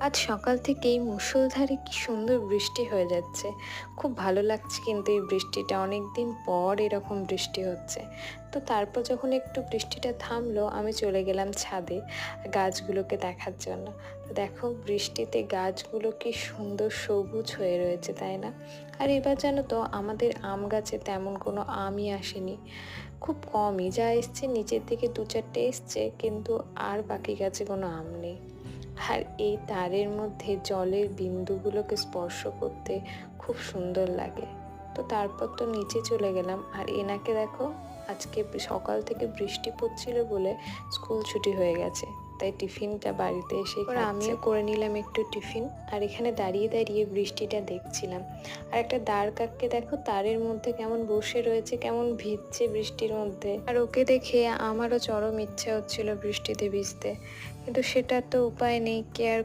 আজ সকাল থেকেই মুষলধারে কি সুন্দর বৃষ্টি হয়ে যাচ্ছে। খুব ভালো লাগছে কিন্তু এই বৃষ্টিটা, অনেক দিন পর এরকম বৃষ্টি হচ্ছে। তো তারপর যখন একটু বৃষ্টিটা থামলো আমি চলে গেলাম ছাদে গাছগুলোকে দেখার জন্য। তো দেখো বৃষ্টিতে গাছগুলো কি সুন্দর সবুজ হয়ে রয়েছে, তাই না? আর এবার জানো তো আমাদের আম গাছে তেমন কোনো আমই আসেনি, খুব কমই, যা এসছে নিচের দিকে দু চারটে এসছে, কিন্তু আর বাকি গাছে কোনো আম নেই। আর এই তারের মধ্যে জলের বিন্দুগুলোকে স্পর্শ করতে খুব সুন্দর লাগে। তো তারপর তো নিচে চলে গেলাম, আর এনাকে দেখো আজকে সকাল থেকে বৃষ্টি পড়ছিল বলে স্কুল ছুটি হয়ে গেছে, তাই টিফিনটা বাড়িতে এসে আমিও করে নিলাম একটু টিফিন। আর এখানে দাঁড়িয়ে দাঁড়িয়ে বৃষ্টিটা দেখছিলাম। আর একটা দাঁড় কাককে দেখো তারের মধ্যে কেমন বসে রয়েছে, কেমন ভিজছে বৃষ্টির মধ্যে। আর ওকে দেখে আমারও চরম ইচ্ছা হচ্ছিল বৃষ্টিতে ভিজতে, কিন্তু সেটা তো উপায় নেই, কে আর